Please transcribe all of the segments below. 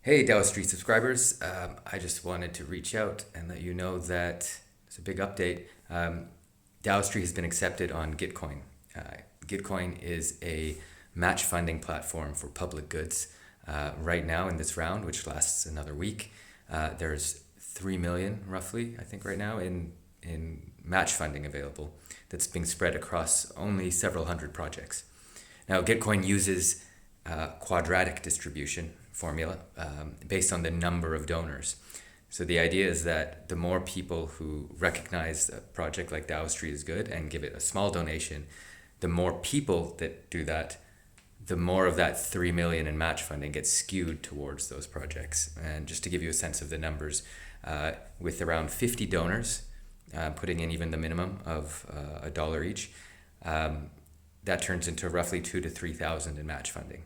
Hey, DAOistry subscribers. I just wanted to reach out and let you know that it's a big update. DAOistry has been accepted on Gitcoin. Gitcoin is a match funding platform for public goods. Right now in this round, which lasts another week, there's 3 million roughly, I think right now, in match funding available that's being spread across only several hundred projects. Now, Gitcoin uses quadratic distribution formula based on the number of donors. So the idea is that the more people who recognize a project like DAOistry is good and give it a small donation, the more people that do that, the more of that 3 million in match funding gets skewed towards those projects. And just to give you a sense of the numbers, with around 50 donors, putting in even the minimum of a dollar each, that turns into roughly 2,000 to 3,000 in match funding.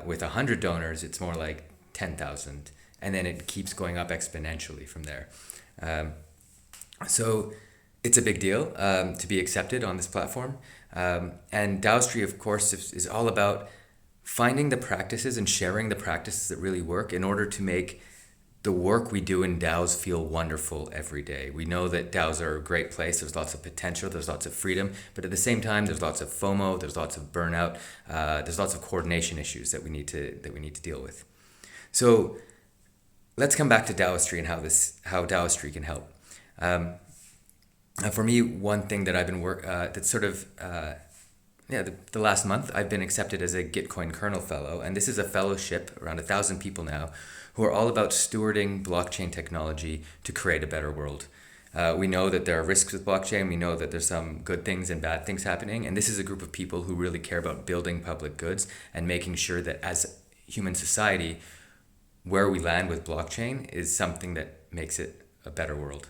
With 100 donors, it's more like 10,000, and then it keeps going up exponentially from there. So it's a big deal to be accepted on this platform. And DAOistry, of course, is all about finding the practices and sharing the practices that really work in order to make the work we do in DAOs feel wonderful every day. We know that DAOs are a great place. There's lots of potential. There's lots of freedom. But at the same time, there's lots of FOMO. There's lots of burnout. There's lots of coordination issues that we need to deal with. So let's come back to DAOistry and how DAOistry can help. For me, one thing that I've been the last month, I've been accepted as a Gitcoin kernel fellow, and this is a fellowship, around 1,000 people now, who are all about stewarding blockchain technology to create a better world. We know that there are risks with blockchain. We know that there's some good things and bad things happening, and this is a group of people who really care about building public goods and making sure that as human society, where we land with blockchain is something that makes it a better world.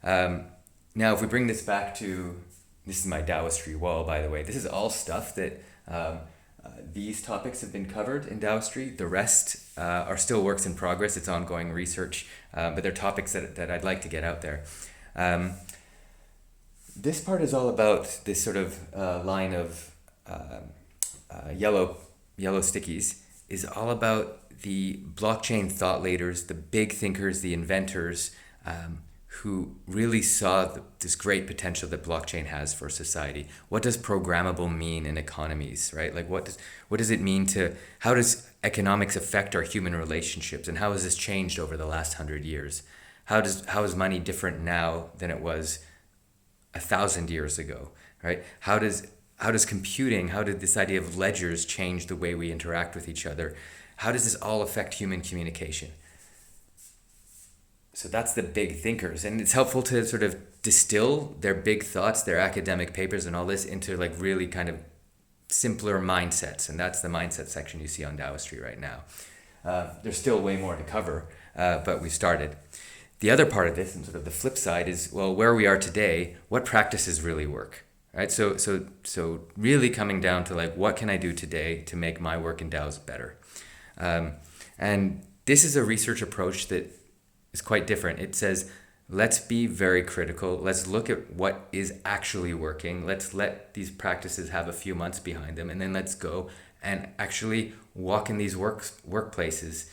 Now, if we bring this back to, this is my DAOistry wall, by the way. This is all stuff that these topics have been covered in DAOistry. The rest are still works in progress. It's ongoing research, but they're topics that I'd like to get out there. This part is all about this sort of line of yellow stickies, is all about the blockchain thought leaders, the big thinkers, the inventors, who really saw this great potential that blockchain has for society. What does programmable mean in economies, right? Like what does it mean how does economics affect our human relationships, and how has this changed over the last 100 years? How is money different now than it was 1,000 years ago, right? How did this idea of ledgers change the way we interact with each other? How does this all affect human communication? So that's the big thinkers, and it's helpful to sort of distill their big thoughts, their academic papers and all this into like really kind of simpler mindsets, and that's the mindset section you see on DAOistry right now. There's still way more to cover, but we've started. The other part of this, and sort of the flip side, is, well, where we are today, what practices really work, right? So really coming down to like, what can I do today to make my work in DAOs better? And this is a research approach that is quite different. It says, let's be very critical. Let's look at what is actually working. Let's let these practices have a few months behind them, and then let's go and actually walk in these workplaces,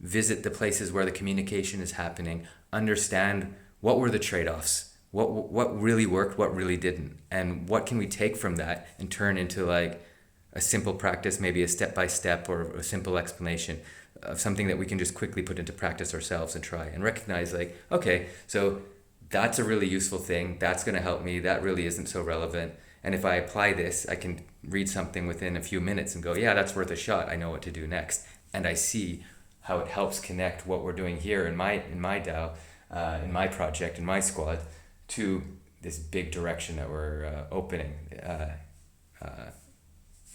visit the places where the communication is happening, understand what were the trade-offs, what really worked, what really didn't, and what can we take from that and turn into like a simple practice, maybe a step-by-step or a simple explanation of something that we can just quickly put into practice ourselves and try and recognize like, okay, so that's a really useful thing. That's going to help me. That really isn't so relevant. And if I apply this, I can read something within a few minutes and go, yeah, that's worth a shot. I know what to do next. And I see how it helps connect what we're doing here in my DAO, in my project, in my squad, to this big direction that we're opening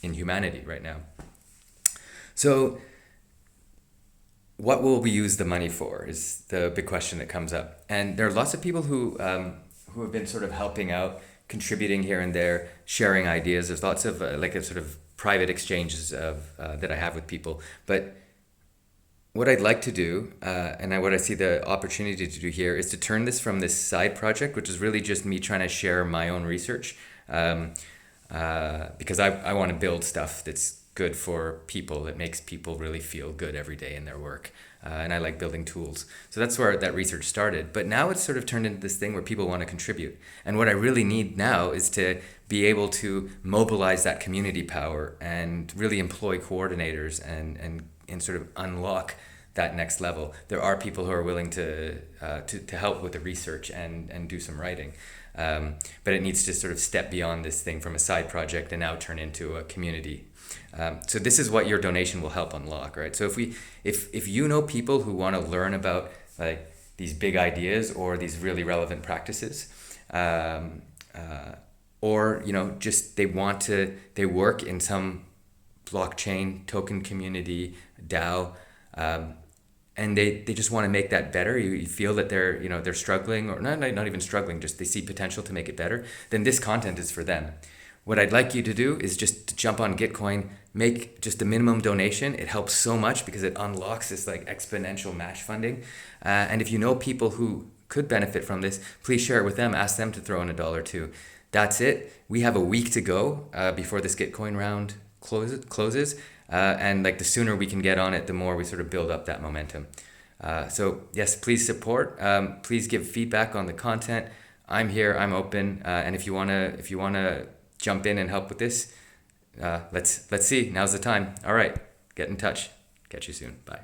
in humanity right now. So what will we use the money for is the big question that comes up. And there are lots of people who have been sort of helping out, contributing here and there, sharing ideas. There's lots of like a sort of private exchanges of that I have with people. But what I'd like to do, what I see the opportunity to do here, is to turn this from this side project, which is really just me trying to share my own research, because I want to build stuff that's good for people. It makes people really feel good every day in their work. And I like building tools. So that's where that research started. But now it's sort of turned into this thing where people want to contribute. And what I really need now is to be able to mobilize that community power and really employ coordinators and sort of unlock that next level. There are people who are willing to help with the research and do some writing. But it needs to sort of step beyond this thing from a side project and now turn into a community. So this is what your donation will help unlock, right? So if you know people who want to learn about like these big ideas or these really relevant practices, or just they work in some blockchain token community, DAO, and they just want to make that better. You feel that they're struggling, or not even struggling, just they see potential to make it better, then this content is for them. What I'd like you to do is just to jump on Gitcoin, make just a minimum donation. It helps so much because it unlocks this like exponential match funding. And if you know people who could benefit from this, please share it with them. Ask them to throw in $1 too. That's it. We have a week to go before this Gitcoin round closes. And like the sooner we can get on it, the more we sort of build up that momentum. So yes, please support. Please give feedback on the content. I'm here. I'm open. And if you wanna jump in and help with this, let's see. Now's the time. All right, get in touch. Catch you soon. Bye.